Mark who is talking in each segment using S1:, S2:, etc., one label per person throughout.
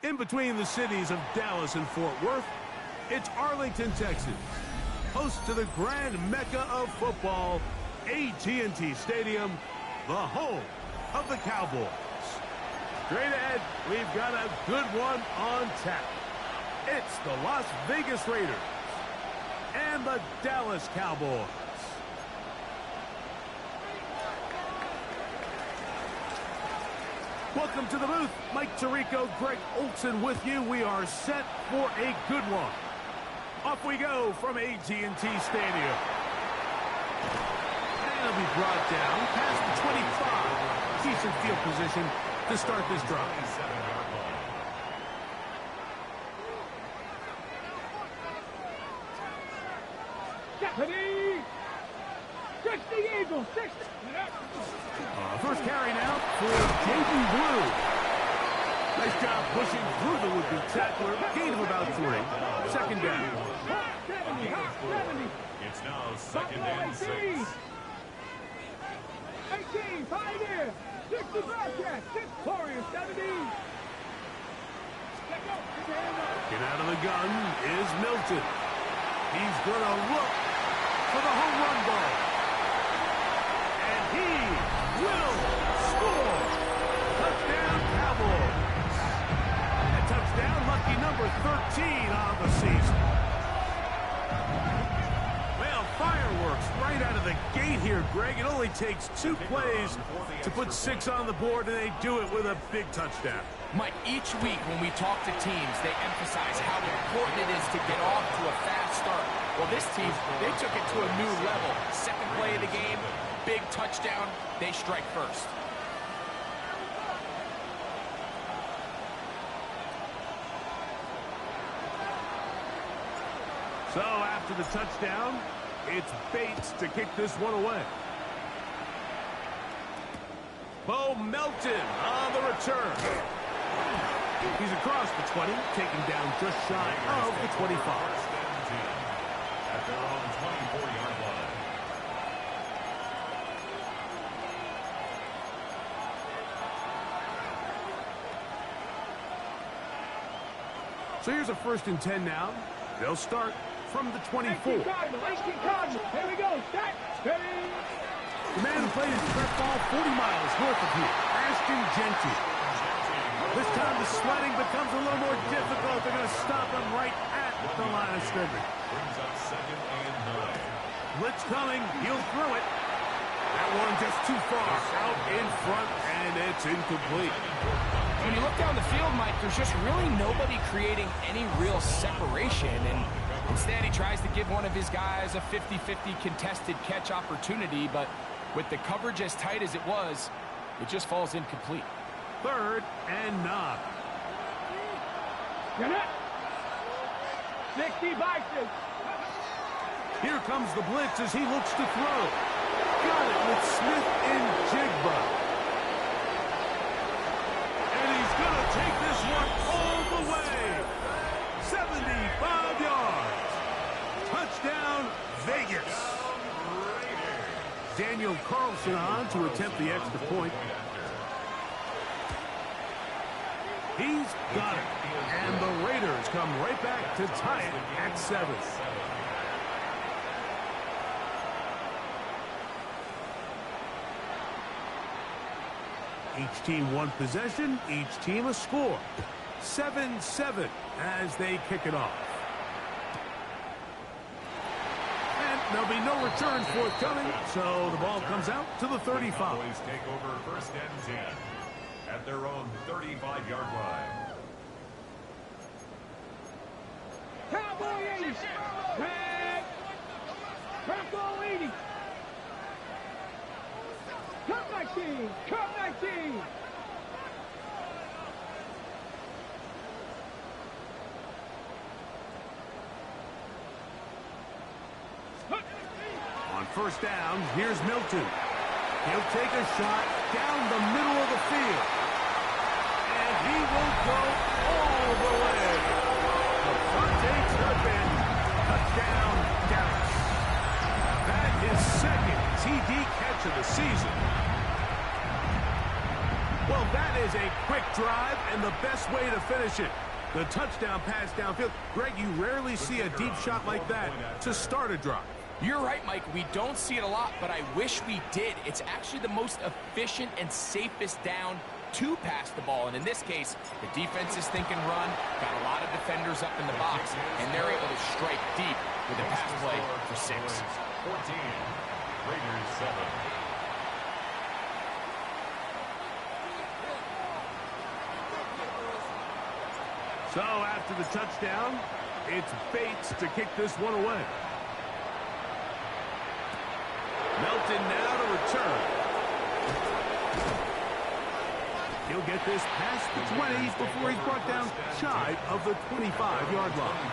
S1: In between the cities of Dallas and Fort Worth, it's Arlington, Texas, host to the grand mecca of football, AT&T Stadium, the home of the Cowboys. Straight ahead, we've got a good one on tap. It's the Las Vegas Raiders and the Dallas Cowboys. Welcome to the booth. Mike Tirico, Greg Olson with you. We are set for a good one. Off we go from AT&T Stadium. And it'll be brought down past the 25. Decent field position to start this drive. First carry now for J.B. Blue. Nice job pushing through the would-be tackler. Gain of about 3. Second down.
S2: It's now second and 6.
S3: 18, Pioneer. 60 Bobcat. 6 Warrior, 70.
S1: Get out of the gun is Milton. He's going to look for the home run ball. And he will score. Touchdown, Cowboys. A touchdown, lucky number 13 on the season. Well, fireworks right out of the gate here, Greg. It only takes 2 plays to put 6 on the board, and they do it with a big touchdown.
S4: Mike, each week when we talk to teams, they emphasize how important it is to get off to a fast start. Well, this team, they took it to a new level. Second play of the game, big touchdown, they strike first.
S1: So after the touchdown, it's Bates to kick this one away. Bo Melton on the return. He's across the 20, taken down just shy of the 25.
S2: At their own 24-yard line.
S1: So here's a 1st and 10 now. They'll start from the 24.
S3: 18 Cardinal. Here we go. Set. Steady.
S1: The man who played his prep ball 40 miles north of here, Ashton Genty. This time the sledding becomes a little more difficult. They're going to stop him right at the line of scrimmage.
S2: Brings up second and 9.
S1: Blitz coming. He'll throw it. That one just too far out in front, and it's incomplete.
S4: When you look down the field, Mike, there's just really nobody creating any real separation, and instead he tries to give one of his guys a 50-50 contested catch opportunity, but with the coverage as tight as it was, it just falls incomplete.
S1: 3rd and 9.
S3: Get it. 60 by 6.
S1: Here comes the blitz as he looks to throw. Got it with Smith and Jigba. And he's going to take this one all the way. 75 yards. Touchdown, Vegas. Daniel Carlson on to attempt the extra point. He's got it. And the Raiders come right back to tie it at 7. Each team one possession, each team a score. 7-7 as they kick it off. And there'll be no return forthcoming, so the ball comes out to the 35.
S2: Cowboys take over 1st and 10 at their own 35-yard line.
S3: Cowboy 80. Red. Purple 80. Cup 19. Cup 19.
S1: On 1st down, here's Milton. He'll take a shot down the middle of the field. And he will go all the way. Devontae Turpin, touchdown, Dallas. That is 2nd TD catch of the season. Well, that is a quick drive and the best way to finish it. The touchdown pass downfield. Greg, you rarely see a deep shot like that to start a drive.
S4: You're right, Mike. We don't see it a lot, but I wish we did. It's actually the most efficient and safest down to pass the ball. And in this case, the defense is thinking run, got a lot of defenders up in the box, and they're able to strike deep with a pass play for 6.
S2: 14, Raiders 7.
S1: So after the touchdown, it's Bates to kick this one away. Melton now to return. He'll get this past the 20s before he's brought down shy of the 25-yard line.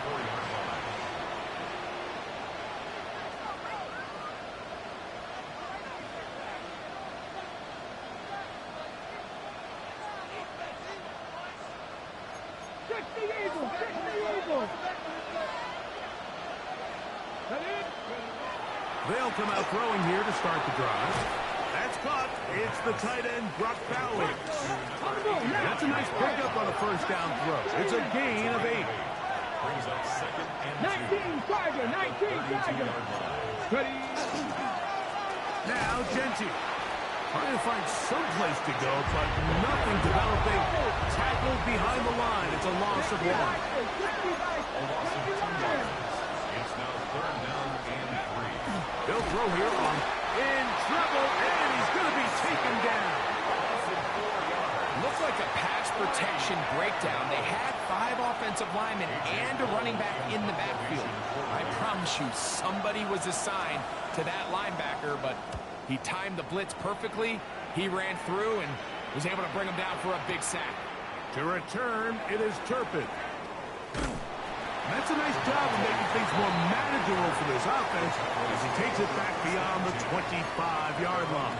S1: They'll come out throwing here to start the drive. That's caught. It's the tight end, Brock Fowler. That's a nice pickup on a first down throw. It's a gain of 8.
S2: Brings up 2nd and 2.
S3: 19 Tiger, 19 Tiger. Ready.
S1: Now Genty trying to find some place to go, but nothing developing. Tackled behind the line. It's a loss of 1.
S2: A loss of 2 yards. It's now 3rd down and 3.
S1: He'll throw here on in trouble, and he's going to be taken down.
S4: Looks like a pass protection breakdown. They had 5 offensive linemen and a running back in the backfield. I promise you, somebody was assigned to that linebacker, but he timed the blitz perfectly. He ran through and was able to bring him down for a big sack.
S1: To return, it is Turpin. That's a nice job of making things more manageable for this offense as he takes it back beyond the 25-yard line.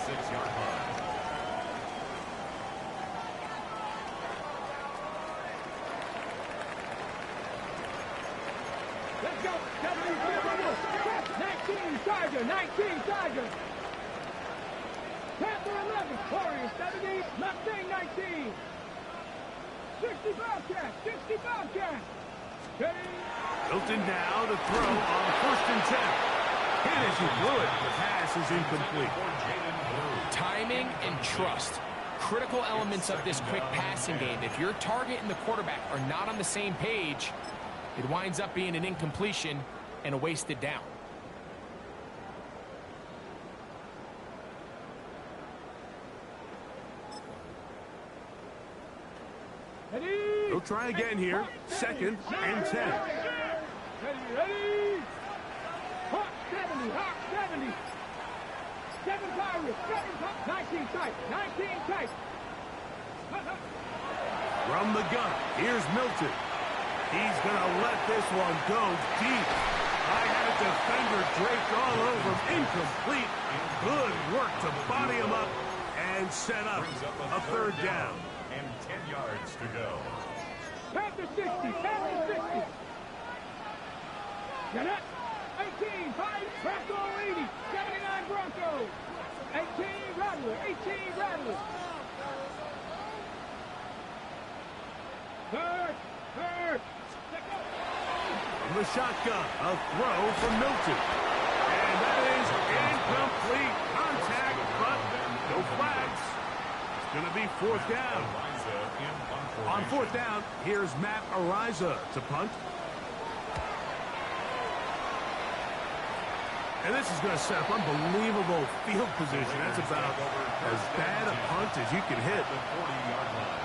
S2: 26-yard line.
S3: Let's go. 19 Tiger, 19 Tiger. Panther 11, Warriors 70, Mustang 19. 60 Bobcat, 60 Bobcat.
S1: Hilton now to throw on 1st and 10. Hit as he blew it. The pass is incomplete.
S4: Timing and trust. Critical elements of this quick passing game. If your target and the quarterback are not on the same page, it winds up being an incompletion and a wasted down.
S1: He'll try again here. 2nd and 10.
S3: Ready. Hawk 70, Hawk 70. 7 Pirates, 7 Pirates. 19 tight, 19 tight.
S1: From the gun, here's Milton. He's going to let this one go deep. I had a defender draped all over him. Incomplete. Good work to body him up and set up a 3rd down.
S2: And 10 yards to go.
S3: Panther 60, Panther 60. Get it. 18, 5, Bronco 80, 79 Bronco. 18 Rattler, 18 Rattler. 3rd.
S1: From the shotgun, a throw from Milton. And that is incomplete. Contact, but no flags. It's going to be 4th down. On 4th down, here's Matt Ariza to punt. And this is going to set up unbelievable field position. That's about as bad a punt as you can hit.
S2: The 40-yard line.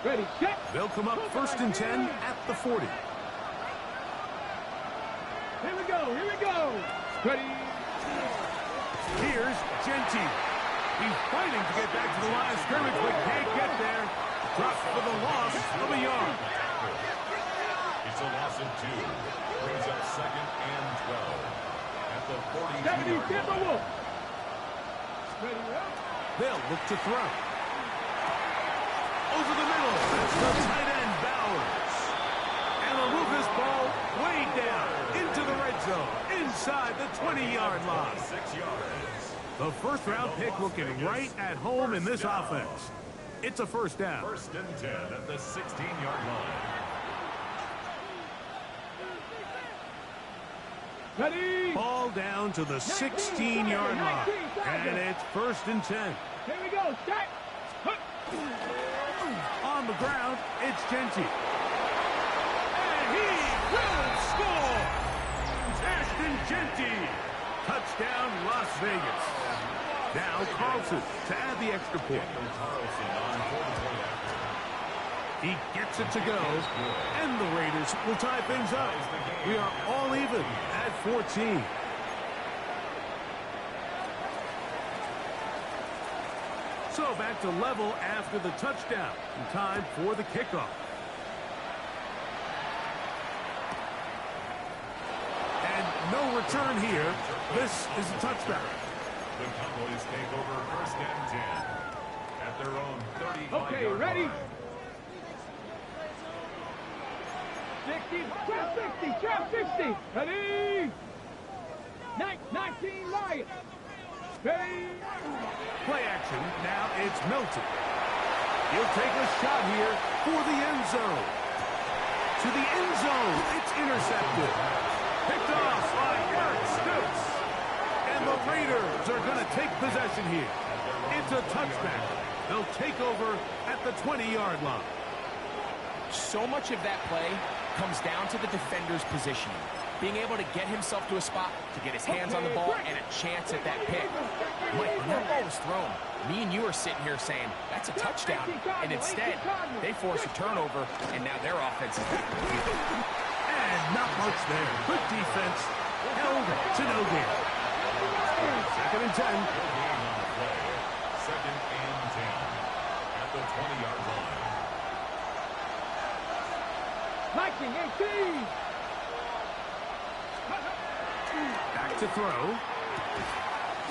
S3: Ready, set.
S1: They'll come up 1st and 10 at the 40.
S3: Here we go. Ready.
S1: Here's Genty. He's fighting to get back to the line of scrimmage, but can't get there. Drops for the loss of a yard.
S2: It's a loss of 2. Brings up 2nd and 12. At the 40-yard line.
S3: Ready, up.
S1: They'll look to throw. Over the middle. That's the tight end, The first-round pick looking right at home in this offense. It's a first down.
S2: First and 10 at the 16-yard line.
S3: Ready.
S1: Ball down to the 16-yard line. And it's first and 10.
S3: Here we go. Start.
S1: On the ground, it's Genty. And he will score! Ashton Genty. Touchdown, Las Vegas. Now Carlson to add the extra point. He gets it to go, and the Raiders will tie things up. We are all even at 14. So back to level after the touchdown. In time for the kickoff. And no return here. This is a touchdown.
S2: The Cowboys take over first and 10 at their own 35-yard
S3: Okay, ready?
S2: line.
S3: 60, 12, 60. Ready? 19 Lions. Ready?
S1: Play action. Now it's Milton. He'll take a shot here for the end zone. To the end zone. It's intercepted. Picked off by Eric Stutz. And the Raiders are going to take possession here. It's a touchback. They'll take over at the 20-yard line.
S4: So much of that play comes down to the defender's positioning. Being able to get himself to a spot, to get his hands on the ball, and a chance at that pick. Mike, when that ball was thrown, me and you are sitting here saying, that's a touchdown. And instead, they force a turnover, and now their offense is back to the field.
S1: And not much there. Good defense. Held to no gain. Second and 10.
S2: Game on the play. Second and 10 at the 20-yard line.
S3: Lightning 18.
S1: Back to throw.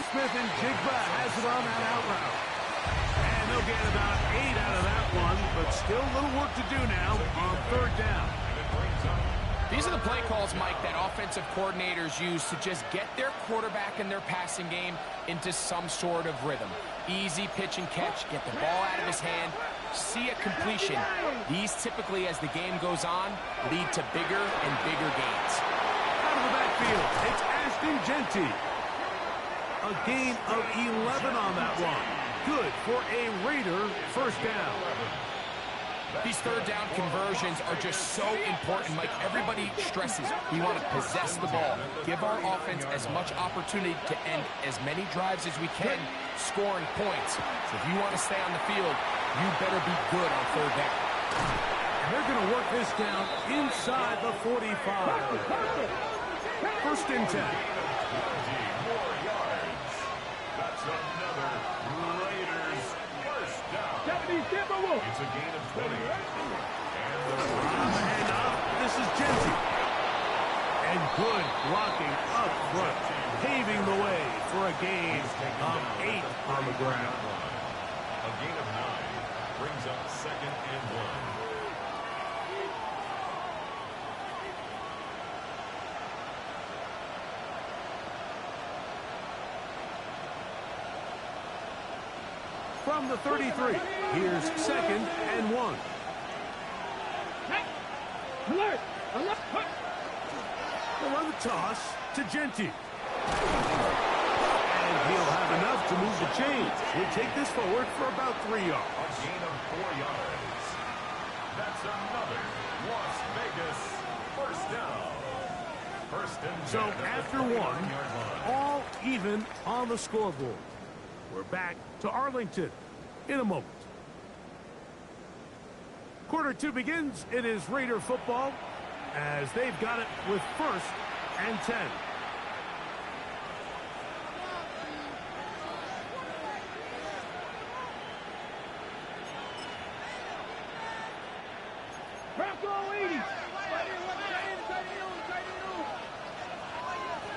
S1: Smith and Jigba has it on that out route. And they'll get about 8 out of that one, but still a little work to do now on third down.
S4: These are the play calls, Mike, that offensive coordinators use to just get their quarterback and their passing game into some sort of rhythm. Easy pitch and catch, get the ball out of his hand, see a completion. These typically, as the game goes on, lead to bigger and bigger gains.
S1: Out of the backfield, it's Ashton Genty. A gain of 11 on that one. Good for a Raider first down.
S4: These third down conversions are just so important, Mike. Everybody stresses we want to possess the ball, give our offense as much opportunity to end as many drives as we can, scoring points. So if you want to stay on the field, you better be good on third down.
S1: And they're going to work this down inside the 45. First and 10.
S2: That's another Raiders first down.
S3: 70 Timberwolves.
S2: It's a gain of 20.
S1: And up, this is Genty. And good blocking up front, paving the way for a gain of 8 on the ground.
S2: A gain of 9 brings up second and 1.
S1: From the 33, here's second and 1.
S3: Alert! Alert!
S1: They'll run the toss to Genty. And he'll have enough to move the chains. He'll take this forward for about 3 yards.
S2: A gain of 4 yards. That's another Las Vegas first down. First and 10
S1: So
S2: at the
S1: after
S2: 41-yard
S1: one,
S2: line.
S1: all even on the scoreboard. We're back to Arlington in a moment. Quarter 2 begins. It is Raider football as they've got it with first and 10.
S3: Bronco 80.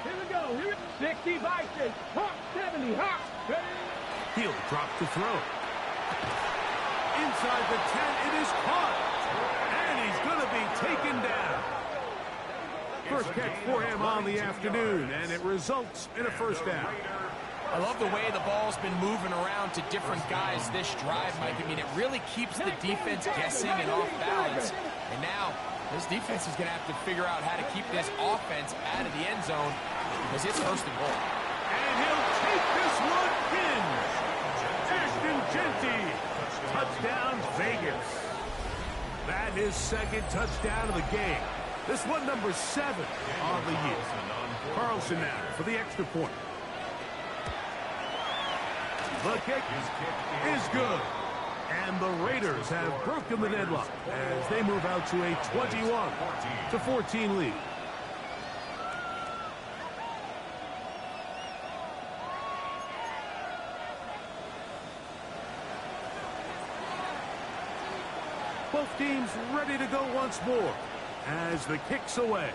S3: Here we go. Here we 60 Vikings. Hawk 70. Hawk. Ready?
S1: He'll drop to throw. Inside the 10, it is caught. And he's going to be taken down. First catch for him on the afternoon, and it results in a first down.
S4: I love the way the ball's been moving around to different guys this drive, Mike. I mean, it really keeps the defense guessing and off balance. And now, this defense is going to have to figure out how to keep this offense out of the end zone because it's first and goal.
S1: And he'll take this one in. Ashton Genty. Touchdown, Vegas. That is second touchdown of the game. This one number 7 on the year. Carlson now for the extra point. The kick is good. And the Raiders have broken the deadlock as they move out to a 21-14 lead. Both teams ready to go once more as the kick's away.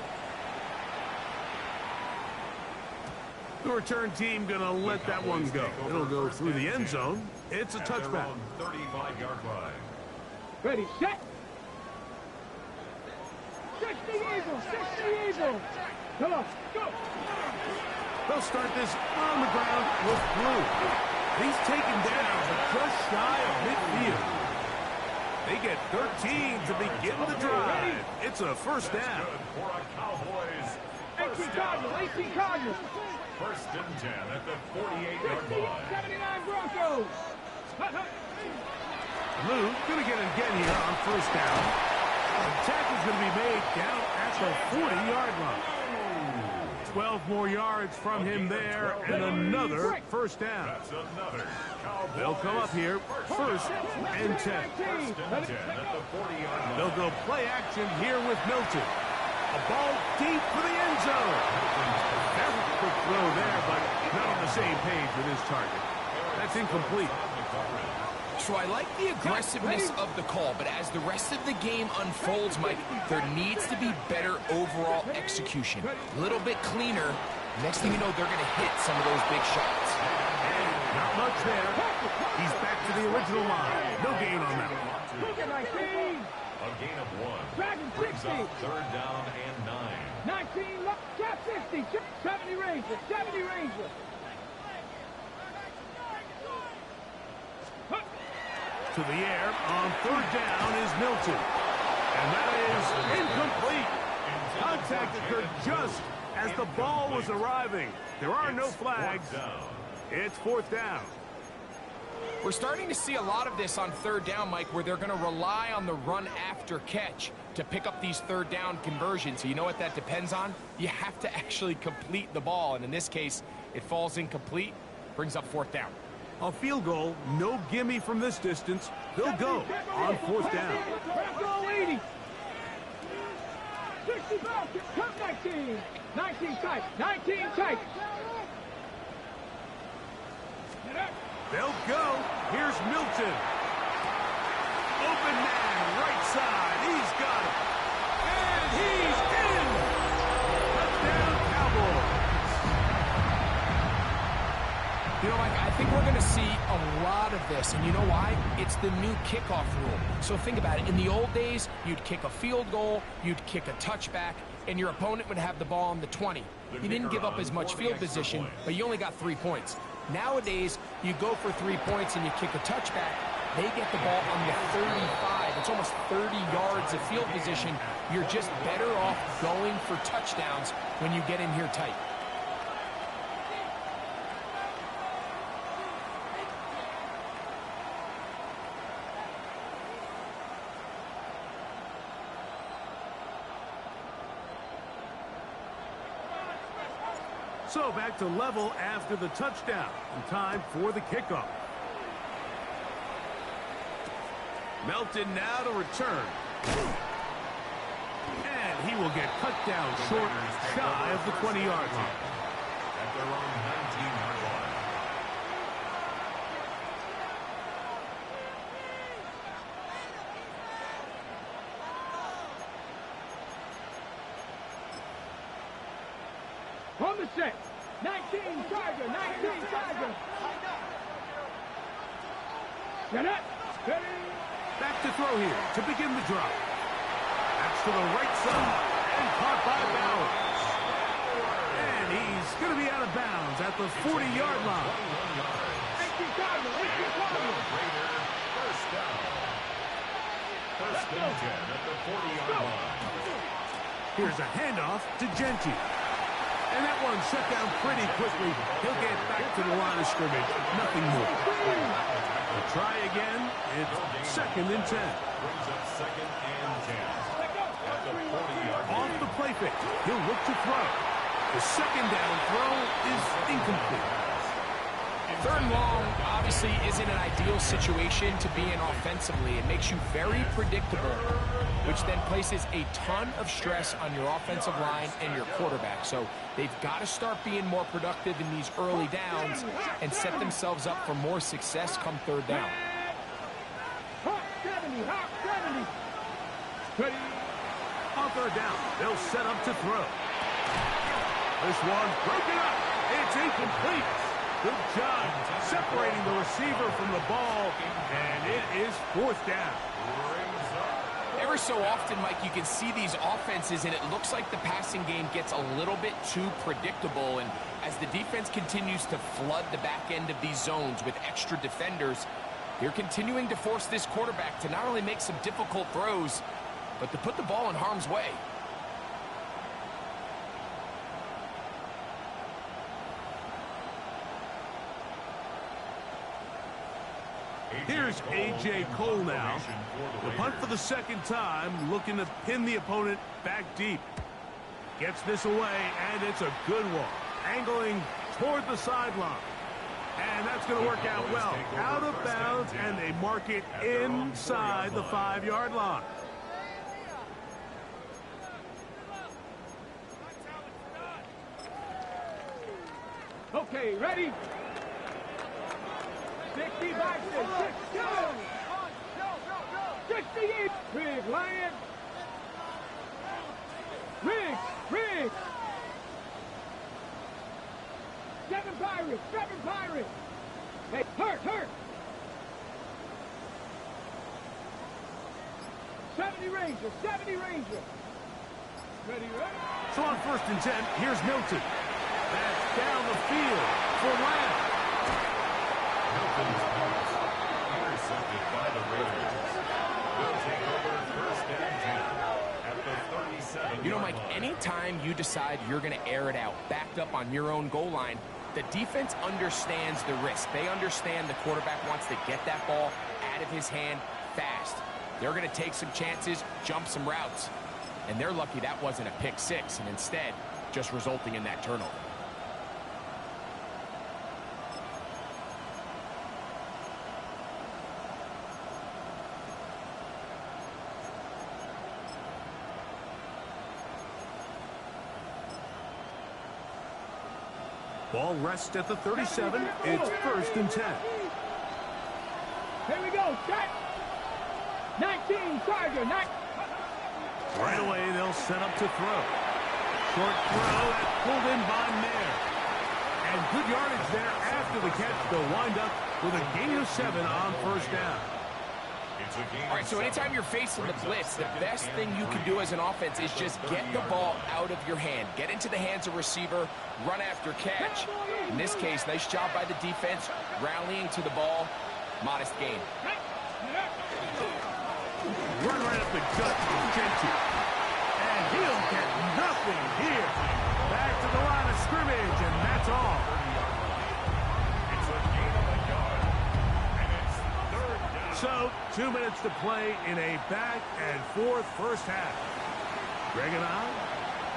S1: The return team going to let that one go. It'll go through the end zone. It's a touchback.
S2: 35-yard line.
S3: Ready, set. 60 Eagles, 60 Eagles. Come on, go.
S1: They'll start this on the ground with Blue. He's taken down just shy of midfield. They get 13 to begin the drive. It's a first down.
S2: For a Cowboys.
S3: 18 Chargers, 18 Chargers.
S2: First and 10 at the 48-yard
S3: 60,
S2: line.
S3: 79 Broncos.
S1: Blue going to get it again here on first down. The tackle's going to be made down at the 40-yard line. 12 more yards from him there, and another first down.
S2: That's another Cowboys.
S1: They'll come up here, first and 10.
S2: First and 10 at the 40-yard line.
S1: They'll go play action here with Milton. A ball deep for the end zone. That was a quick throw there, but not on the same page with his target. That's incomplete.
S4: So I like the aggressiveness of the call, but as the rest of the game unfolds, Mike, there needs to be better overall execution. A little bit cleaner. Next thing you know, they're going to hit some of those big shots.
S1: Not much there. He's back to the original line. No gain on that one.
S3: Look at 19.
S2: A gain of 1.
S3: Dragon
S2: Brings
S3: 60.
S2: up third down and 9.
S3: 19, cap 60, 70 Rangers, 70 Rangers.
S1: To the air on third down is Milton. And that is incomplete. Contact occurred just as the ball was arriving. There are no flags. It's fourth down.
S4: We're starting to see a lot of this on third down, Mike, where they're going to rely on the run after catch to pick up these third down conversions. So you know what that depends on? You have to actually complete the ball. And in this case, it falls incomplete, brings up fourth down.
S1: A field goal, no gimme from this distance. They'll go on fourth down.
S3: Go 80. 65, come 19. 19 tight, 19 tight.
S1: They'll go. Here's Milton. Open man, right side. He's got it. And he's in. Touchdown, Cowboys.
S4: You know, Mike, I think we're going to see a lot of this, and you know why? It's the new kickoff rule. So think about it. In the old days, you'd kick a field goal, you'd kick a touchback, and your opponent would have the ball on the 20. You didn't give up as much field position, but you only got 3 points. Nowadays, you go for 3 points and you kick a touchback, they get the ball on the 35. It's almost 30 yards of field position. You're just better off going for touchdowns when you get in here tight.
S1: So back to level after the touchdown. And time for the kickoff. Melton now to return. And he will get cut down short, shy of the 20-yard line.
S2: At their own 19-yard line.
S3: On the set. 19 Tiger, 19 Tiger. Get it. Ready.
S1: Back to throw here to begin the drive. That's to the right side and caught by Bowers. And He's going to be out of bounds at the 40-yard line.
S2: First down. First and 10 at the 40-yard line.
S1: Here's a handoff to Genti. And that one shut down pretty quickly. He'll get back to the line of scrimmage. Nothing more. We'll try again. It's second and 10.
S2: Brings up second and 10 at the 40-yard line.
S1: Off the play fake. He'll look to throw. The second down throw is incomplete.
S4: Third and long obviously isn't an ideal situation to be in offensively. It makes you very predictable, which then places a ton of stress on your offensive line and your quarterback. So they've got to start being more productive in these early downs and set themselves up for more success come third down.
S3: Hawk 70, Hawk 70.
S1: On third down, they'll set up to throw. This one's broken up. It's incomplete. Good job separating the receiver from the ball, and it is fourth down.
S4: Ever so often, Mike, you can see these offenses, and it looks like the passing game gets a little bit too predictable. And as the defense continues to flood the back end of these zones with extra defenders, they're continuing to force this quarterback to not only make some difficult throws, but to put the ball in harm's way.
S1: Here's A.J. Cole now. The punt for the second time, looking to pin the opponent back deep. Gets this away, and it's a good one. Angling toward the sideline. And that's going to work out well. Out of bounds, and they mark it inside the 5-yard line.
S3: Okay, ready? 65, 68. Rig, Lion. Rig. 7 Pirates. Hey, hurt. 70 Ranger. Ready?
S1: So on first and 10, here's Milton. That's down the field for Lamb.
S2: Milton's pass intercepted by the Raiders. Will take over first and 10 at the 37.
S4: You know, Mike, anytime you decide you're going to air it out, backed up on your own goal line, the defense understands the risk. They understand the quarterback wants to get that ball out of his hand fast. They're going to take some chances, jump some routes. And they're lucky that wasn't a pick six, and instead just resulting in that turnover.
S1: Ball rests at the 37. It's first and 10.
S3: Here we go. Set. 19, Charger.
S1: Right away, they'll set up to throw. Short throw, that's pulled in by Mayer. And good yardage there after the catch. They'll wind up with a gain of 7 on first down.
S4: All right, so anytime you're facing the blitz, the best thing you can do as an offense is just get the ball out of your hand. Get into the hands of receiver, run after catch. In this case, nice job by the defense, rallying to the ball. Modest gain.
S1: Run right up the gut of Genti. And he'll get nothing here. Back to the line of scrimmage, and that's all.
S2: It's a gain of a yard, and it's third down.
S1: So, 2 minutes to play in a back-and-forth first half. Greg and I,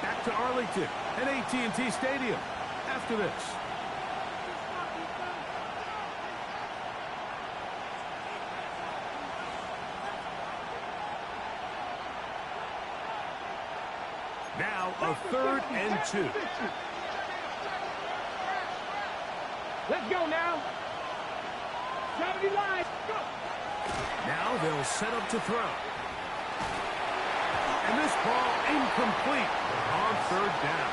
S1: back to Arlington at AT&T Stadium after this. Now a 3rd and 2.
S3: Let's go now. 70 line. Go.
S1: Now they'll set up to throw. And this ball incomplete on 3rd down.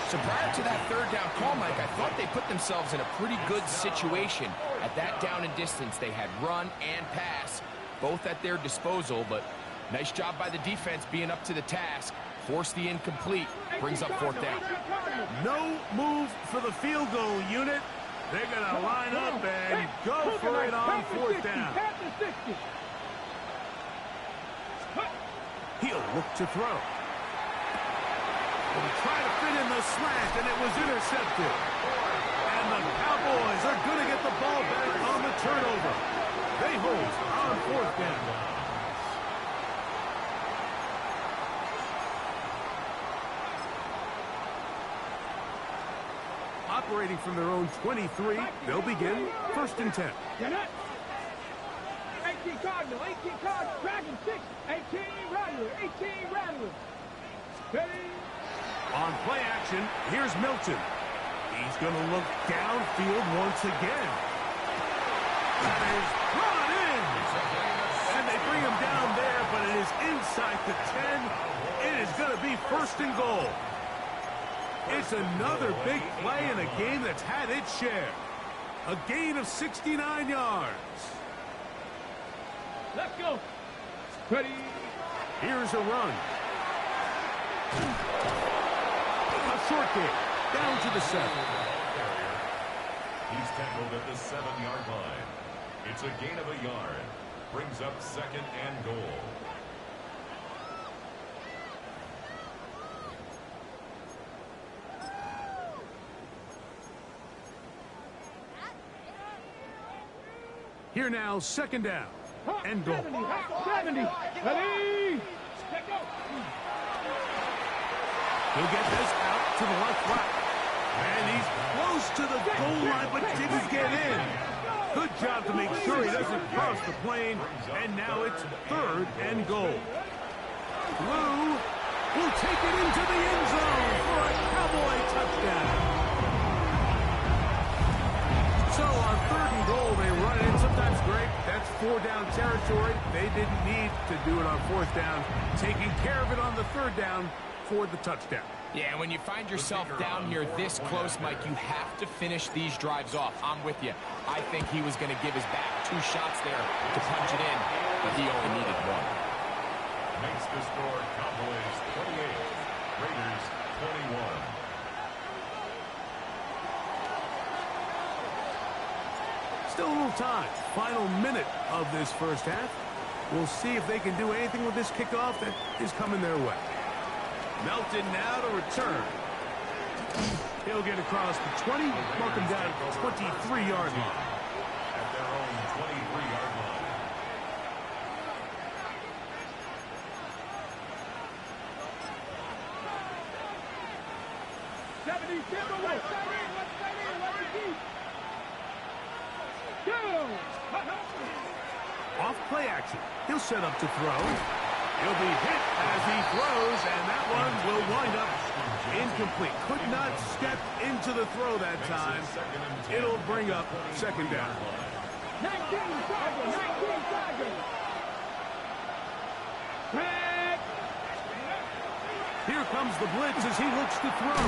S4: So prior to that 3rd down call, Mike, I thought they put themselves in a pretty good situation. At that down and distance, they had run and pass, both at their disposal, but Nice job by the defense being up to the task. Force the incomplete. Brings up fourth down.
S1: No move for the field goal unit. They're going to line up and go for it on fourth down. He'll look to throw. He'll try to fit in the slant, and it was intercepted. And the Cowboys are going to get the ball back on the turnover. They hold on fourth down. Operating from their own 23, they'll begin 1st and 10.
S3: 18 Cardinal, 18 Cardinal, Dragon 6, 18 Rattler, 18 Rattler. Ready?
S1: On play action, here's Milton. He's going to look downfield once again. That is brought in. And they bring him down there, but it is inside the 10. It is going to be 1st and goal. It's another big play in a game that's had its share. A gain of 69 yards.
S3: Let's go. Ready?
S1: Here's a run. A short game. Down to the 7.
S2: He's tackled at the 7-yard line. It's a gain of a yard. Brings up 2nd and goal.
S1: Here now, 2nd down. And goal.
S3: 70. Ready? Let's go.
S1: He'll get this out to the left flat. And he's close to the goal line, but didn't get in. Good job to make sure he doesn't cross the plane. And now it's 3rd and goal. Blue will take it into the end zone for a Cowboy touchdown. So on 3rd and goal, they run in. Sometimes great. That's 4-down territory. They didn't need to do it on 4th down. Taking care of it on the 3rd down for the touchdown.
S4: Yeah, when you find yourself down here this close, Mike, you have to finish these drives off. I'm with you. I think he was going to give his back 2 shots there to punch it in, but he only needed 1.
S2: Makes the score Cowboys 28, Raiders 21.
S1: Still a little time. Final minute of this first half. We'll see if they can do anything with this kickoff that is coming their way. Melton now to return. He'll get across the 20, mark him down at the 23-yard line.
S2: At their own 23-yard line.
S1: Off play action. He'll set up to throw. He'll be hit as he throws, and that one will wind up incomplete. Could not step into the throw that time. It'll bring up 2nd down.
S3: 19 Tiger.
S1: Here comes the blitz as he looks to throw.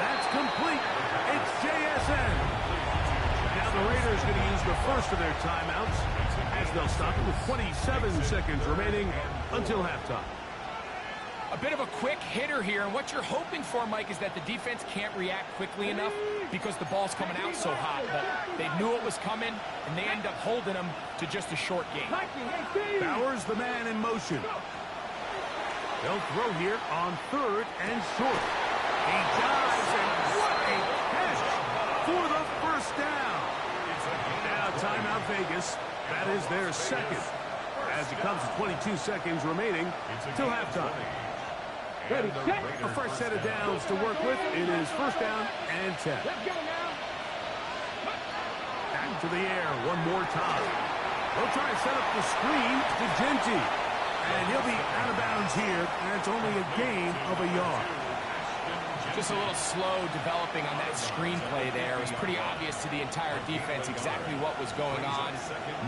S1: That's complete. It's JSN. Now the Raiders going to use the first of their timeouts as they'll stop it with 27 seconds remaining until halftime.
S4: A bit of a quick hitter here, and what you're hoping for, Mike, is that the defense can't react quickly enough because the ball's coming out so hot. But they knew it was coming, and they end up holding them to just a short game.
S1: Bowers the man in motion. They'll throw here on 3rd and short. He dives, and what a catch for the first down. Now timeout Vegas. That is their 2nd. As it comes to 22 seconds remaining till halftime.
S3: Ready, set.
S1: A fresh set of downs to work with. It is 1st down and 10.
S3: Let's go now.
S1: Back to the air one more time. They'll try to set up the screen to Genty. And he'll be out of bounds here, and it's only a gain of a yard.
S4: Just a little slow developing on that screenplay there. It was pretty obvious to the entire defense exactly what was going on.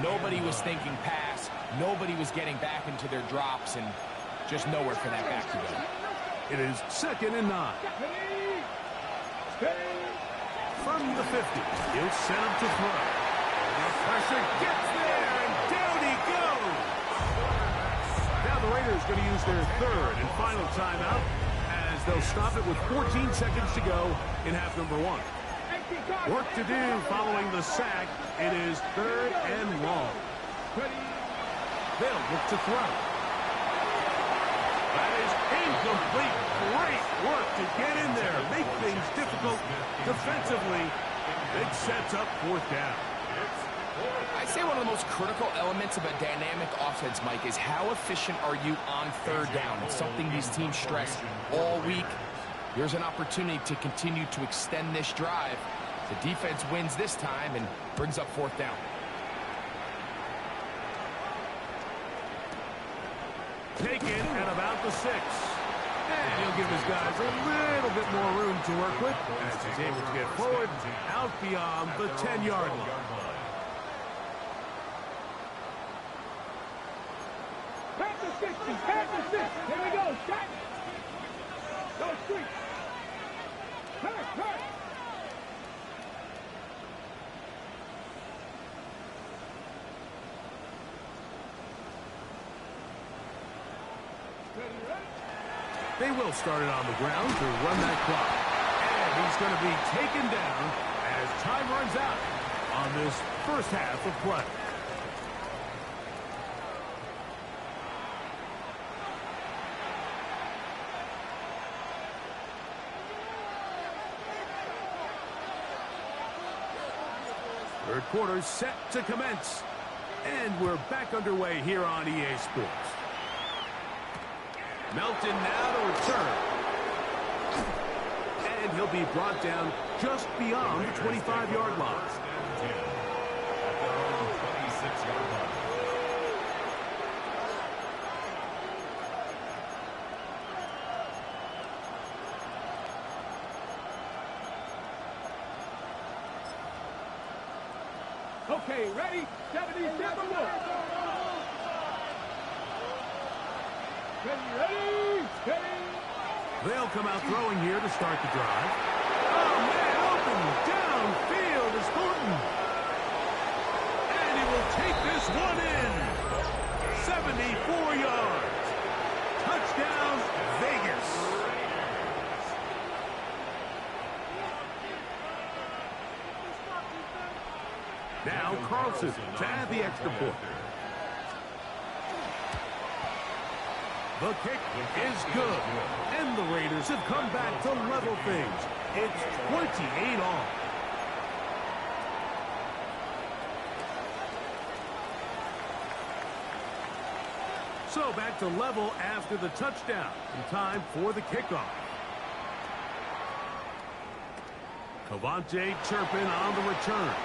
S4: Nobody was thinking pass. Nobody was getting back into their drops, and just nowhere for that back to go.
S1: It is 2nd and 9. From the 50, he'll set up to throw. The pressure gets there, and down he goes. the Raiders going to use their third and final timeout as they'll stop it with 14 seconds to go in half number one. Work to do following the sack. It is third and long. They'll look to throw. That is incomplete. Great work to get in there. Make things difficult defensively. It sets up fourth down.
S4: I'd say one of the most critical elements of a dynamic offense, Mike, is how efficient are you on third down? It's something these teams stress all week. Here's an opportunity to continue to extend this drive. The defense wins this time and brings up fourth down.
S1: Taken at about the 6. And he'll give his guys a little bit more room to work with as he's able to get forward out beyond the 10-yard line.
S3: Pass the 60, pass the 6. Here we go, shot. Go street. Turn.
S1: They will start it on the ground to run that clock. And he's going to be taken down as time runs out on this first half of play. Third quarter set to commence. And we're back underway here on EA Sports. Melton now to return. And he'll be brought down just beyond the 25-yard line.
S2: At their own 26-yard line.
S3: Okay, ready? 77 more. Ready.
S1: They'll come out throwing here to start the drive. Oh, man, open downfield is Thornton. And he will take this one in. 74 yards. Touchdown, Vegas. Now Carlson to add the extra point. The kick is good. And the Raiders have come back to level things. It's 28 all. So back to level after the touchdown. In time for the kickoff. Cavante Turpin on the return.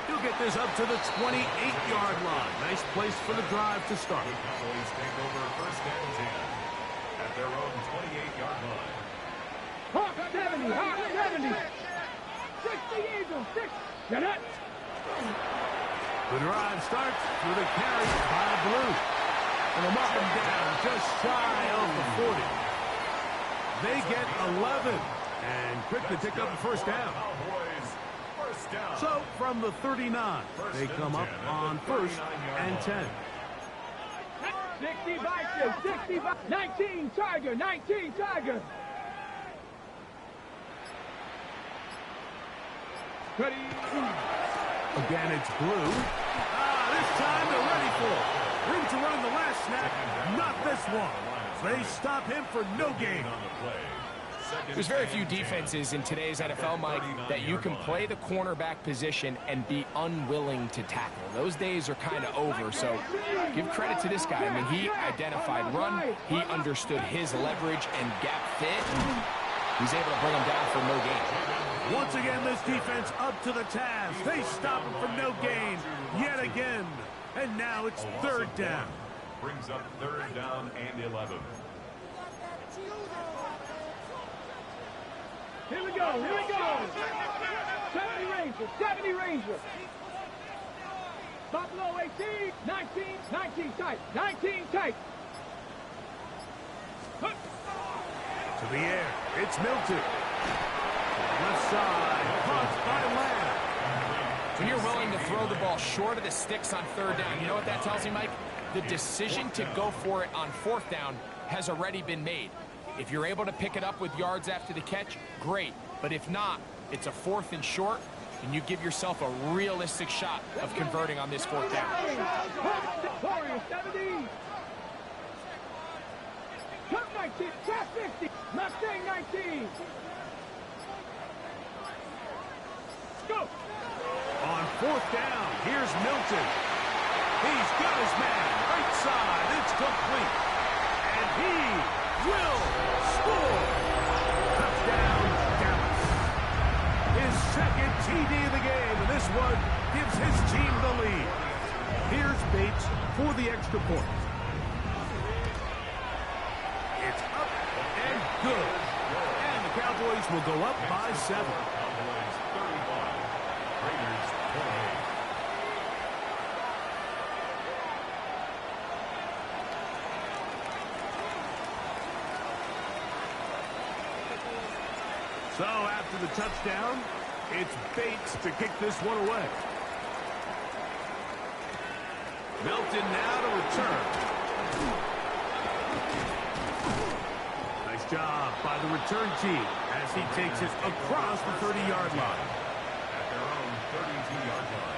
S1: He'll get this up to the 28-yard line. Nice place for the drive to start.
S2: The Cowboys take over first and 10 at their own 28-yard line.
S3: Hawk 70, Hawk 70. 60 Eagles, 6. Get it.
S1: The drive starts with a carry by Blue. And a up and down just shy of the 40. They get 11 and quick to pick up the first down. So from the 39, they come up on first and 10.
S3: 65, 19 Tiger, 19 Tiger. Ready.
S1: Again, it's Blue. This time they're ready for it. Room to run the last snap, not this one. They stop him for no gain.
S4: There's very few defenses in today's NFL, Mike, that you can play the cornerback position and be unwilling to tackle. Those days are kind of over, so give credit to this guy. I mean, he identified run, he understood his leverage and gap fit. He's able to bring him down for no gain.
S1: Once again, this defense up to the task. They stop him for no gain yet again. And now it's third down.
S2: Brings up third down and 11.
S3: Here we go. 70 Ranger. Buffalo 18, 19 tight, 19 tight.
S1: To the air, it's Milton. Left side, caught by Lamb.
S4: When you're willing to throw the ball short of the sticks on third down, you know what that tells me, Mike? the decision to go for it on 4th down has already been made. If you're able to pick it up with yards after the catch, great. But if not, it's a 4th and short, and you give yourself a realistic shot of converting on this 4th down.
S3: Warriors 70. Cut 19, pass 50, Mustang 19. Go.
S1: On 4th down, here's Milton. He's got his man, right side, it's complete. And he will score. Touchdown, Dallas. His second TD of the game, and this one gives his team the lead. Here's Bates for the extra point. It's up and good. And the Cowboys will go up by 7.
S2: Cowboys 35, Raiders 28.
S1: So after the touchdown, it's Bates to kick this one away. Milton now to return. Nice job by the return team as he takes it across the 30-yard line.
S2: At their own 32-yard line.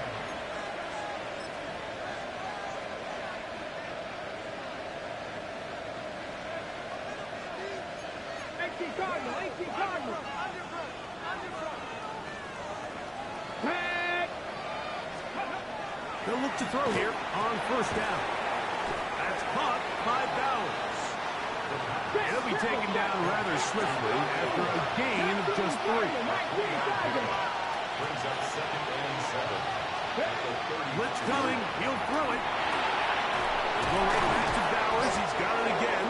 S3: Cardinal, 18 Cardinal. Tag.
S1: They'll look to throw here on 1st down. That's caught by Bowers. He'll be taken down rather swiftly after a gain of just 3.
S2: Brings up 2nd and 7. At the 30.
S1: Blitz coming. He'll throw it. Go right back to Bowers. He's got it again.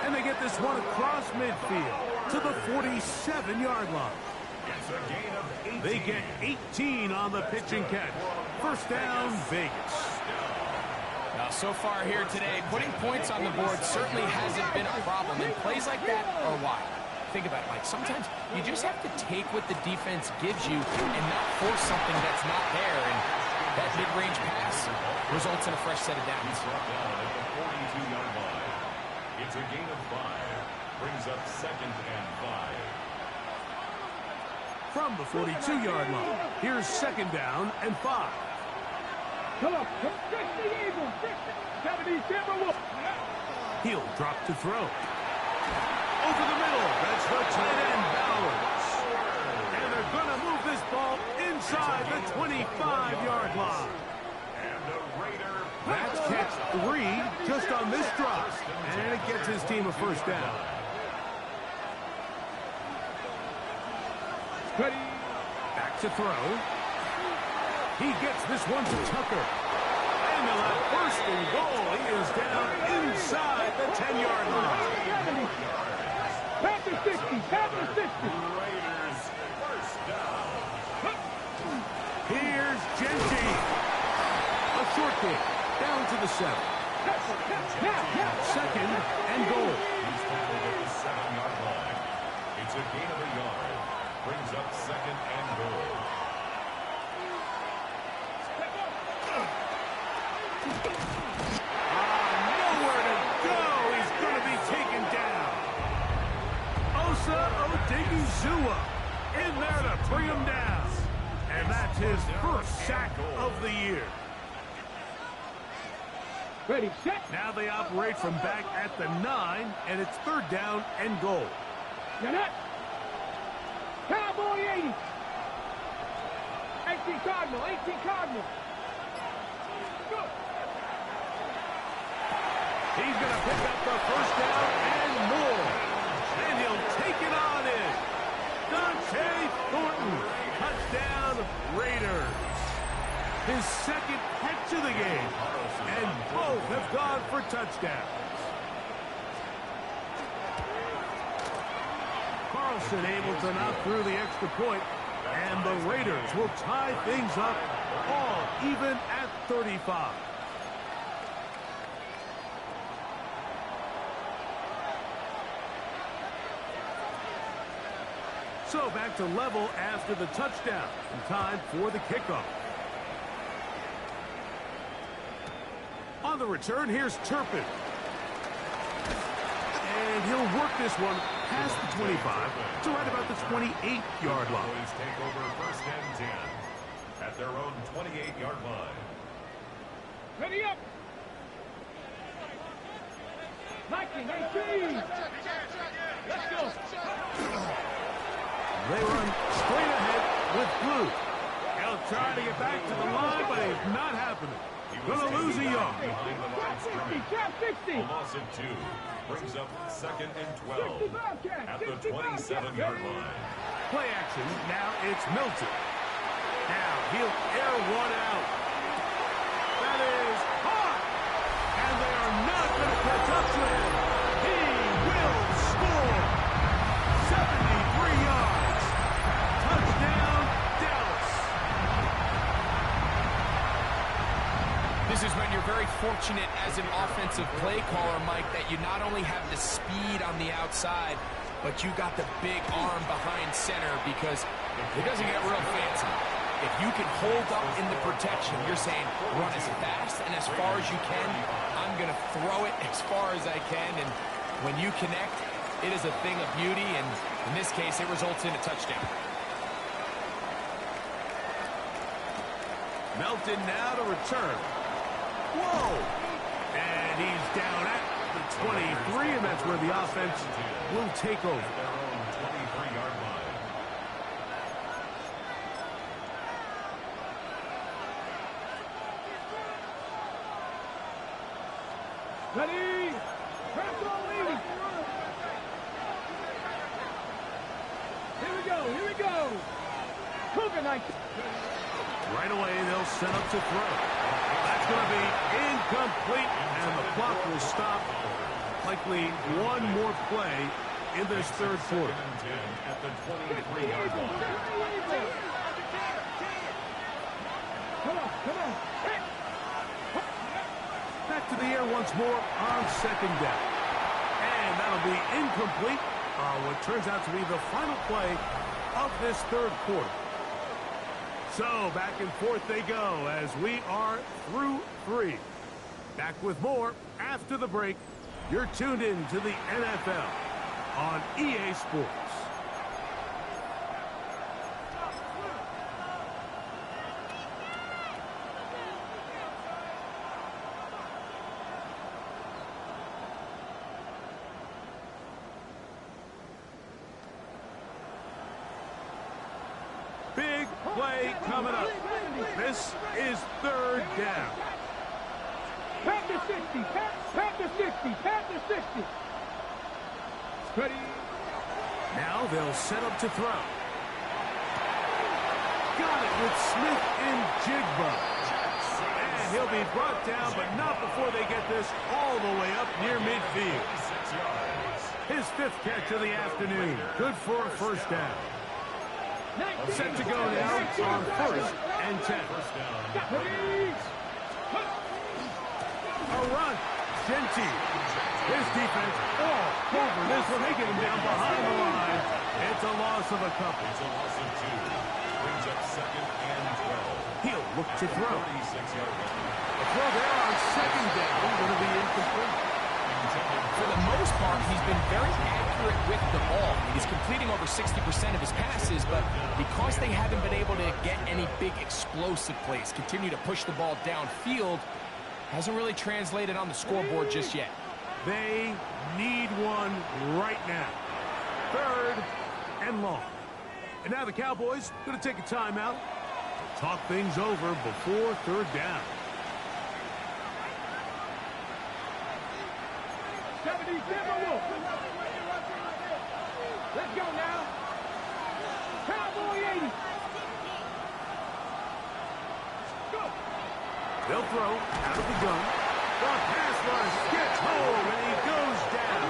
S1: And they get this one across midfield to the 47-yard line.
S2: It's a gain of 18.
S1: They get 18 on the pitch and catch. 1st down, Vegas.
S4: Now, so far here today, putting points on the board certainly hasn't been a problem. And plays like that are why. Think about it, Mike. Sometimes you just have to take what the defense gives you and not force something that's not there. And that mid-range pass results in a fresh set of downs.
S2: Brought down at the 42-yard line. It's a gain of 5. Brings up 2nd and 5.
S1: From the 42-yard line, here's 2nd down and 5.
S3: Come on, 50 Eagles, 70 Timberwolves.
S1: He'll drop to throw. Over the middle, that's the tight end, Bowers. And they're going to move this ball inside the 25-yard line.
S2: And the Raider.
S1: That's catch 3 just on this drive. And it gets his team a 1st down. Back to throw. He gets this one to Tucker. And they'll have 1st and goal. He is down inside the 10-yard line.
S3: Pass the 60, pass the 60.
S2: Raiders 1st down.
S1: Here's Genty. A short kick down to the 7. 2nd and goal.
S2: He's tackled at the 7-yard line. It's a gain of a yard. Brings up 2nd and goal.
S1: Nowhere to go. He's going to be taken down. Osa Odigizua in there to bring him down. And that's his 1st sack of the year.
S3: Ready, set.
S1: Now they operate from back at the 9, and it's 3rd down and goal.
S3: You're not. Cowboy 80. 18 Cardinal, 18 Cardinal. Go.
S1: He's going to pick up the 1st down and more. And he'll take it on in. Dante Thornton. Touchdown, Raiders. His 2nd catch of the game. And both have gone for touchdowns. Carlson able to knock through the extra point. And the Raiders will tie things up all even at 35. So back to level after the touchdown. And time for the kickoff. On On the return, here's Turpin. And he'll work this one past the 25 to right about the 28-yard line.
S2: Cowboys take over first and 10 at their own 28-yard line.
S3: Ready up. 19, 18. Let's go.
S1: They run straight ahead with Blue. He'll try to get back to the line, but it's not happening. Gonna lose a yard.
S2: Behind the line scrimmage.
S3: 60.
S2: A loss of 2 brings up second and 12 at the 27-yard line.
S1: Play action. Now it's Milton. Now he'll air one out. That is hot. And they are not going to catch up to him. He will score. 73 yards. Touchdown, Dallas.
S4: This is when you're very fortunate as an offensive play caller, Mike, that you not only have the speed on the outside, but you got the big arm behind center, because it doesn't get real fancy. If you can hold up in the protection, you're saying run as fast and as far as you can. I'm going to throw it as far as I can, and when you connect, it is a thing of beauty, and in this case, it results in a touchdown.
S1: Melton now to return. Whoa! And he's down at the 23, and that's where the offense will take over.
S2: At their own 23-yard line.
S3: Ready. Press on lead. Here we go. Cougar 19.
S1: Right away, they'll set up to throw. That's going to be incomplete, and the clock will stop. Likely one more play in this third quarter.
S2: Second and 10 at the 23-yard line.
S3: Come on.
S1: Back to the air once more on second down. And that'll be incomplete on what turns out to be the final play of this third quarter. So back and forth they go as we are through 3. Back with more after the break. You're tuned in to the NFL on EA Sports. Big play coming up. This is third down.
S3: Pat the 60. Pat the 60. Ready.
S1: Now they'll set up to throw. Got it with Smith and Jigba. And he'll be brought down, but not before they get this all the way up near midfield.
S2: 6 yards.
S1: His 5th catch of the afternoon. Good for a first down. Set to go now on first and 10.
S2: First down.
S1: A run. Genty. His defense all over this one. They get him down behind the line. It's a loss of a couple.
S2: It's a loss of 2. Brings up second and 12.
S1: He'll look to throw.
S2: 36-yard line.
S1: A throw there on second down. Going to be incomplete.
S4: For the most part, he's been very accurate with the ball. He's completing over 60% of his passes, but because they haven't been able to get any big explosive plays, continue to push the ball downfield, hasn't really translated on the scoreboard just yet.
S1: They need one right now. Third and long. And now the Cowboys going to take a timeout. Talk things over before third down.
S3: 70, Wolf. Let's go now. Cowboy 80. Go.
S1: They'll throw out of the gun. The pass rush gets home, and he goes down.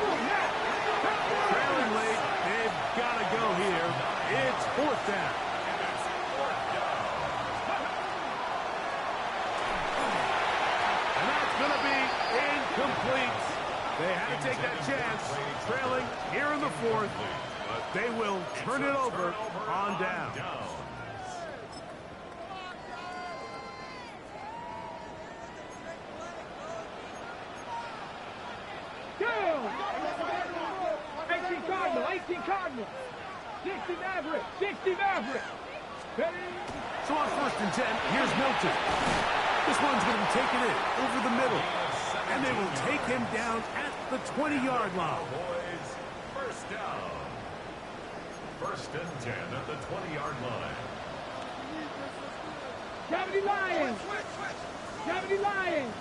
S1: Trailing late, they've got to go here. It's fourth down. And that's going to be incomplete. They had to take that chance, trailing here in the fourth, but they will turn it over on down.
S3: 19 Cardinals. 60 Maverick. 60 Maverick. Ready?
S1: So on 1st and 10, here's Milton. This one's going to be taken in over the middle. And they will take him down at the 20-yard line.
S2: Cowboys, first down. 1st and 10 at the 20-yard line.
S3: Gravity Lions. Gravity Lions.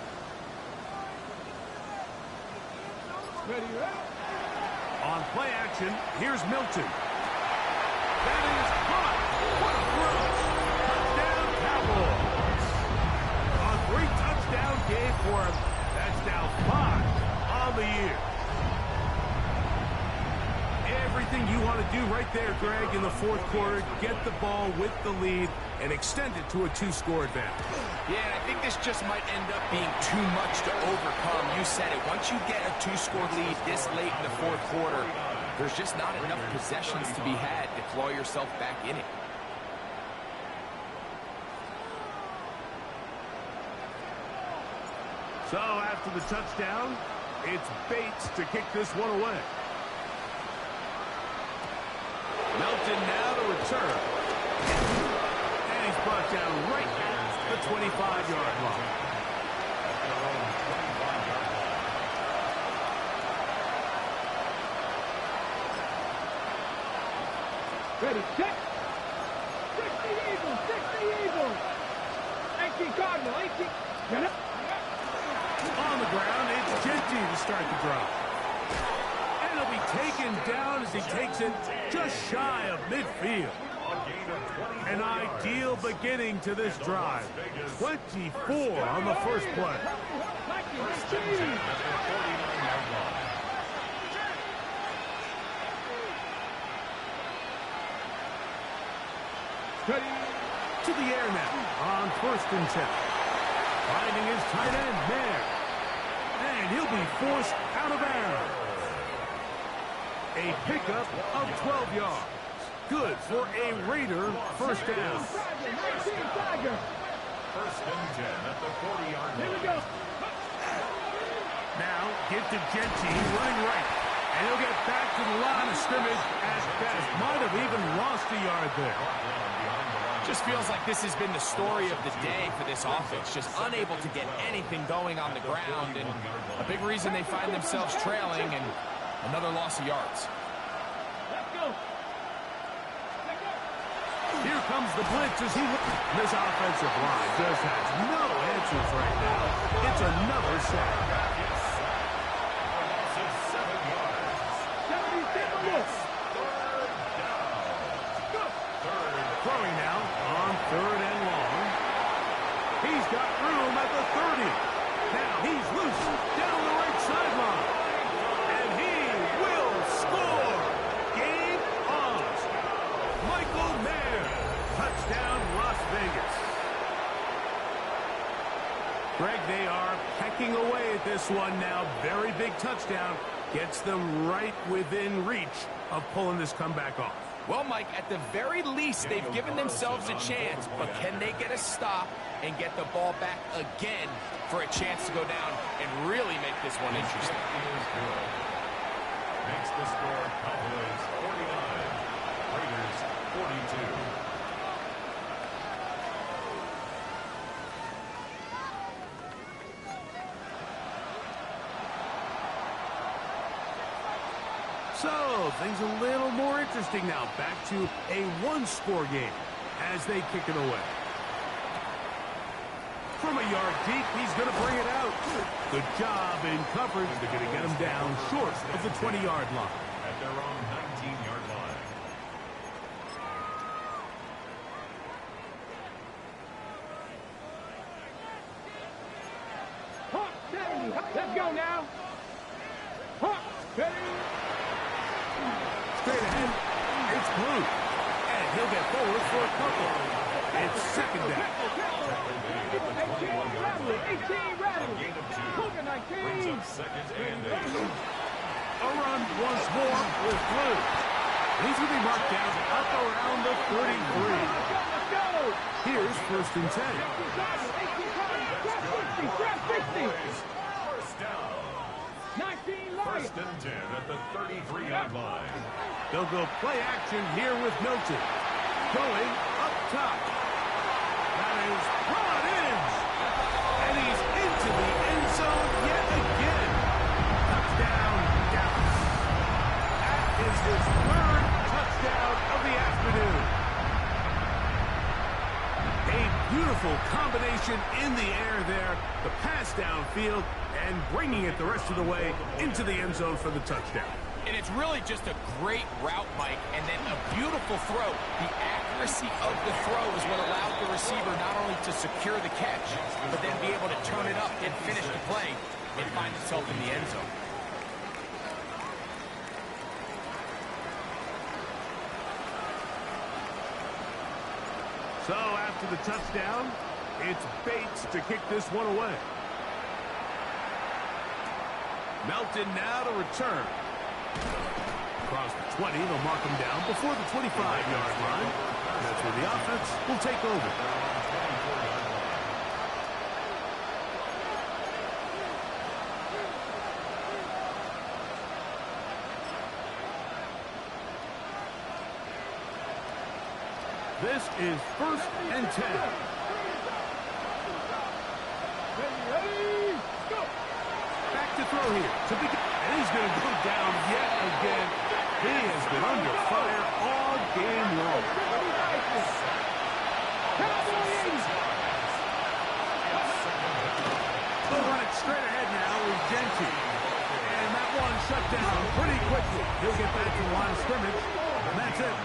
S3: Ready, ready?
S1: On play action, here's Milton. That is caught. What a throw. Touchdown, Cowboys. A 3-touchdown game for him. That's now 5 on the year. Everything you want to do right there, Greg, in the 4th quarter, get the ball with the lead and extend it to a 2-score advantage.
S4: Yeah, and I think this just might end up being too much to overcome. You said it. Once you get a 2-score lead this late in the 4th quarter, there's just not enough possessions to be had to claw yourself back in it.
S1: So after the touchdown, it's Bates to kick this one away. Melton now to return. And he's brought down right at the 25-yard line.
S3: Ready, set. 60 Eagles, 60 Eagles. 18 Cardinal, 18. Get up.
S1: On the ground, it's Genty to start the drive. And he'll be taken down as he takes it just shy of midfield. An ideal beginning to this drive. 24 on the first play.
S3: Ready.
S1: To the air now on 1st and 10. Finding his tight end there. And he'll be forced out of bounds. A pickup of 12 yards. Good for a Raider first down.
S3: 19
S2: 1st and 10 at the 40-yard line.
S3: Here we go.
S1: Now get to Genty running right. And he'll get back to the line of scrimmage at best. Might have even lost a yard there.
S4: Just feels like this has been the story of the day for this offense. Just unable to get anything going on the ground. And a big reason they find themselves trailing and another loss of yards.
S3: Let's go.
S1: Here comes the blitz as he... This offensive line just has no answers right now. It's another sack.
S2: Loss of 7 yards.
S3: 70, take a look.
S1: Throwing now on 3rd and long. He's got room at the 30. Now he's loose down the right sideline. And he will score. Game on. Michael Mayer. Touchdown, Las Vegas. Greg, they are pecking away at this one now. Very big touchdown. Gets them right within reach of pulling this comeback off.
S4: Well, Mike, at the very least, they've given themselves a chance, but can they get a stop and get the ball back again for a chance to go down and really make this one interesting?
S2: Makes the score Cowboys 49, Raiders 42.
S1: So, things a little more interesting now. Back to a 1-score game as they kick it away. From a yard deep, he's going to bring it out. Good job in coverage. They're going to get him down short of the 20-yard line.
S2: At their own 19-yard line.
S3: Hawk 70. Let's go now. Hawk 70.
S1: Straight ahead, it's Blue. And he'll get forward for a couple. It's 2nd down.
S3: 18 rattle.
S2: Gain of 2.
S3: Cougar 19.
S2: Brings up 2nd and 8.
S1: A run once more with Blue. He's going to be marked down up around the 33.
S3: Let's go.
S1: Here's 1st and 10.
S3: 50.
S2: First down.
S3: 19 Lions.
S2: 1st and 10 at the 33-yard line.
S1: They'll go play action here with Milton. Going up top. That is brought in. And he's into the end zone yet again. Touchdown, Dallas. That is his third touchdown of the afternoon. A beautiful combination in the air there. The pass downfield and bringing it the rest of the way into the end zone for the touchdown.
S4: And it's really just a great route, Mike, and then a beautiful throw. The accuracy of the throw is what allowed the receiver not only to secure the catch, but then be able to turn it up and finish the play and find himself in the end zone.
S1: So after the touchdown, it's Bates to kick this one away. Melton now to return. Across the 20, they'll mark him down before the 25-yard line. That's where the offense will take over. This is 1st and 10. Back to throw here to begin. And he's going to go down yet again. He has been under fire all game long. They'll run it straight ahead now with Genty. And that one shut down pretty quickly. He'll get back to the line of scrimmage. And that's it.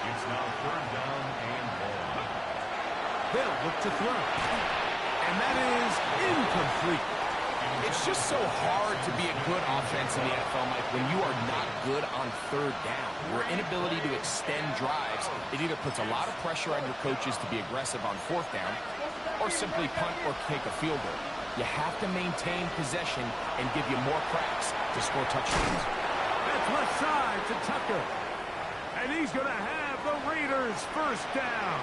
S2: It's now 3rd down and 1.
S1: They'll look to throw. And that is incomplete.
S4: It's just so hard to be a good offense in the NFL, Mike, when you are not good on 3rd down. Your inability to extend drives, it either puts a lot of pressure on your coaches to be aggressive on 4th down or simply punt or take a field goal. You have to maintain possession and give you more cracks to score touchdowns.
S1: That's left side to Tucker. And he's going to have the Raiders 1st down.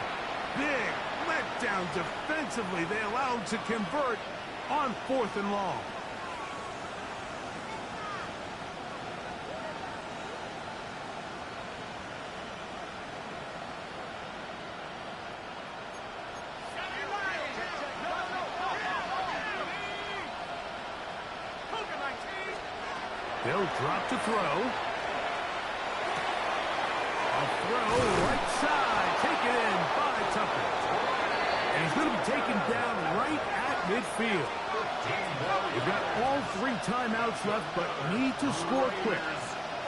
S1: Big letdown defensively. They allow him to convert on 4th and long. They'll drop to throw. A throw right side. Taken in by Tucker. And he's going to be taken down right at midfield. We've got all 3 timeouts left, but need to score quick.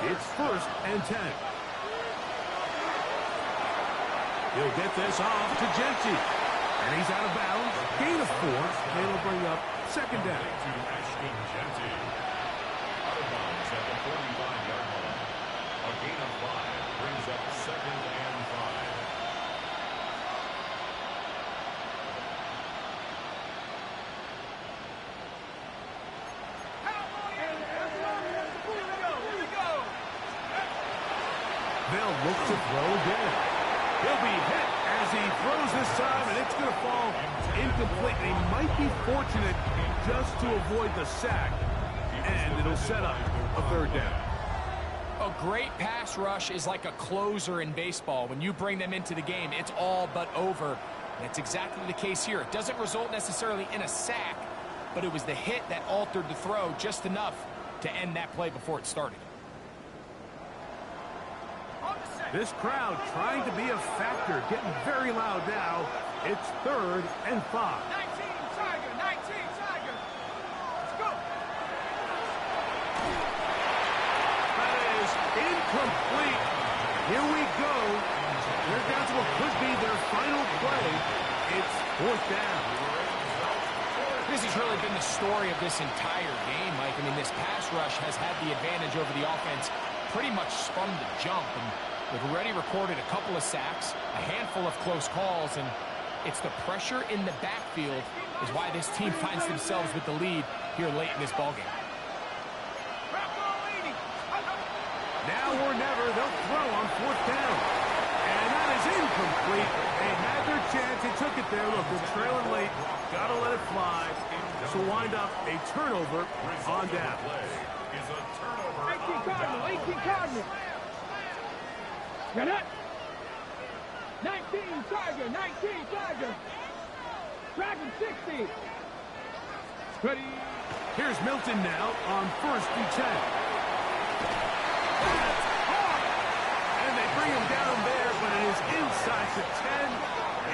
S1: It's 1st and 10. He'll get this off to Genty. And he's out of bounds. Gain of 4. And it'll bring up 2nd down.
S2: Out of bounds at the 45-yard line. A gain of 5 brings up 2nd and 5.
S1: They'll look to throw again. He'll be hit as he throws this time, and it's going to fall incomplete. And he might be fortunate just to avoid the sack, and it'll set up a 3rd down.
S4: A great pass rush is like a closer in baseball. When you bring them into the game, it's all but over. And it's exactly the case here. It doesn't result necessarily in a sack, but it was the hit that altered the throw just enough to end that play before it started.
S1: This crowd trying to be a factor, getting very loud now. It's 3rd and 5.
S3: 19 Tiger, 19 Tiger. Let's go.
S1: That is incomplete. Here we go. They're down to what could be their final play. It's 4th down.
S4: This has really been the story of this entire game, Mike. I mean, this pass rush has had the advantage over the offense pretty much from the jump. And they've already recorded a couple of sacks, a handful of close calls, and it's the pressure in the backfield is why this team finds themselves with the lead here late in this ballgame.
S1: Now or never, they'll throw on 4th down. And that is incomplete. They had their chance. They took it there. Look, they're trailing late. Got to let it fly. So wind up a turnover on down.
S3: 18 Cardinal, 18 Cardinal. Get it. 19 Tiger, 19 Tiger. Dragon 60. Ready.
S1: Here's Milton now on 1st and 10. And they bring him down there, but it is inside the 10.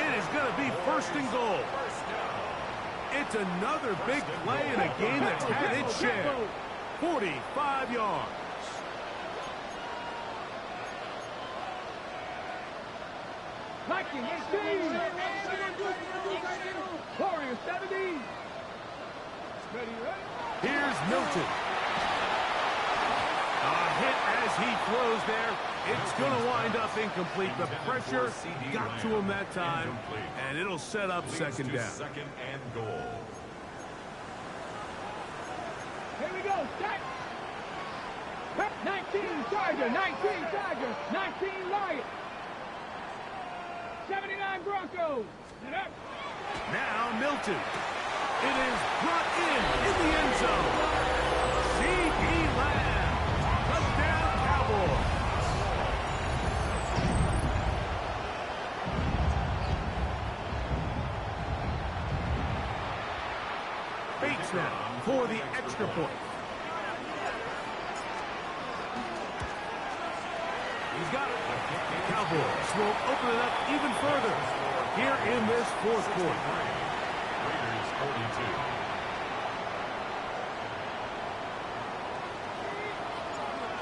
S1: It is going to be 1st and goal. It's another big play in a game that's had its share. 45 yards.
S3: Viking 18. Warriors 70. Ready, ready.
S1: Here's Milton. A hit as he throws there. It's going to wind up incomplete. The pressure got to him that time, and it'll set up 2nd down.
S2: 2nd and goal.
S3: Here we go. Set. 19 Tiger, 19 Tiger, 19 Lion. 79 Broncos. Get up.
S1: Now Milton. It is brought in the end zone. C.D. Lamb. Touchdown Cowboys. Bates now for the extra point. He's got it. The Cowboys will open it up even further here in this 4th quarter.
S2: Raiders 42.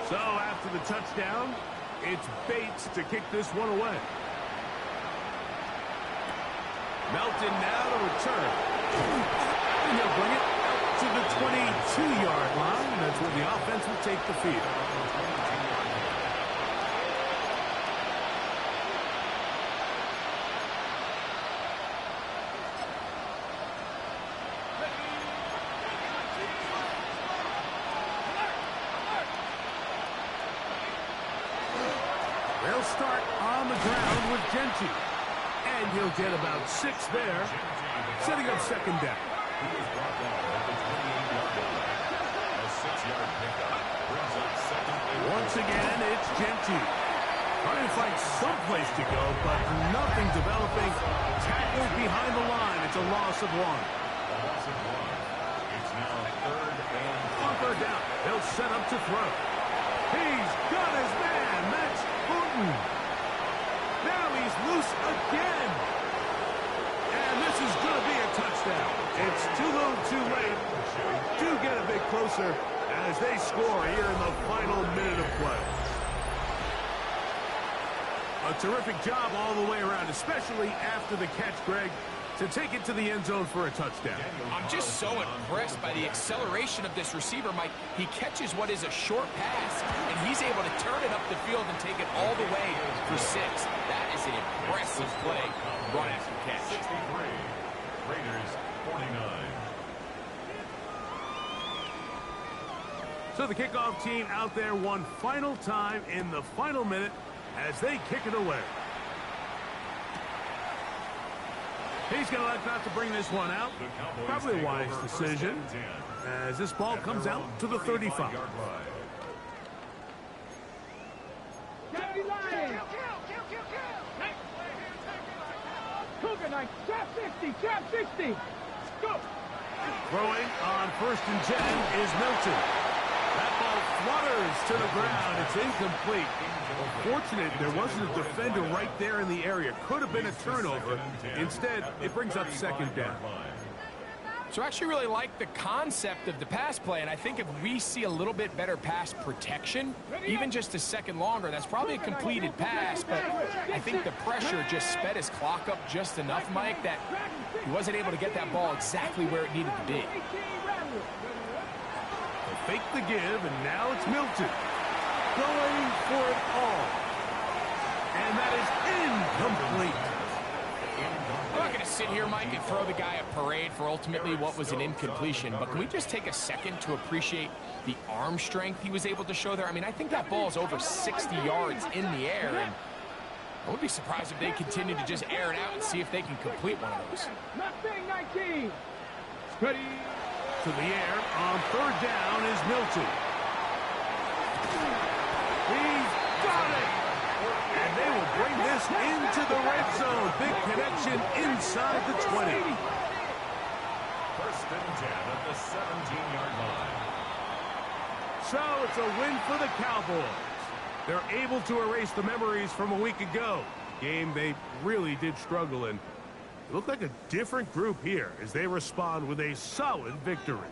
S1: So after the touchdown, it's Bates to kick this one away. Melton now to return. And he'll bring it to the 22-yard line. That's where the offense will take the field. They'll start on the ground with Genty. And he'll get about 6 there, setting up 2nd down.
S2: He was brought down at the 28-yard line. A 6-yard pickup brings up 2nd and goal.
S1: Once again, it's Genty. Trying to find someplace to go, but nothing developing. Tackled behind the line. It's a loss of 1.
S2: A loss of 1. It's now 3rd and
S1: On 3rd down, he'll set up to throw. He's got his man. That's Houghton. Now he's loose again. And this is going to be a touchdown. It's too little too late. Do get a bit closer as they score here in the final minute of play. A terrific job all the way around, especially after the catch, Greg, to take it to the end zone for a touchdown.
S4: I'm just so impressed by the acceleration of this receiver, Mike. He catches what is a short pass, and he's able to turn it up the field and take it all the way for 6. That is an impressive play, run after catch.
S2: 63. Raiders 49.
S1: So the kickoff team out there one final time in the final minute as they kick it away. He's going to like not to bring this one out. Probably a wise decision as this ball comes out to the 35.
S3: Daddy Lion. Cougar Knight. Trap 60. Trap 60. Go.
S1: Throwing on 1st and 10 is Milton. That ball flutters to the ground. It's incomplete. Fortunate there wasn't a defender right there in the area. Could have been a turnover. Instead, it brings up 2nd down.
S4: So I actually really like the concept of the pass play, and I think if we see a little bit better pass protection, even just a second longer, that's probably a completed pass, but I think the pressure just sped his clock up just enough, Mike, that he wasn't able to get that ball exactly where it needed to be.
S1: They'll fake the give, and now it's Milton going for it all. And that is incomplete.
S4: I'm not going to sit here, Mike, and throw the guy a parade for ultimately what was an incompletion, but can we just take a second to appreciate the arm strength he was able to show there? I mean, I think that ball is over 60 yards in the air, and I would be surprised if they continue to just air it out and see if they can complete one of those.
S3: Mustang 19. Ready.
S1: To the air on 3rd down is Milton. He's got it! And pass into the red zone. Big connection inside the 20.
S2: First and 10 at the 17-yard line.
S1: So it's a win for the Cowboys. They're able to erase the memories from a week ago. Game they really did struggle in. It looked like a different group here as they respond with a solid victory.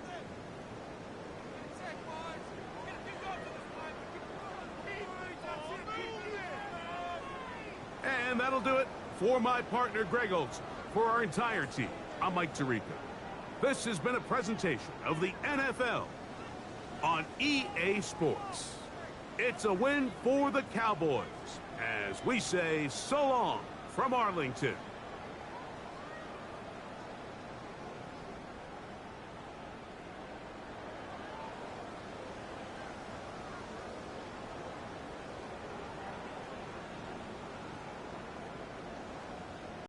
S1: And that'll do it for my partner, Greg Olson. For our entire team, I'm Mike Tirico. This has been a presentation of the NFL on EA Sports. It's a win for the Cowboys as we say so long from Arlington.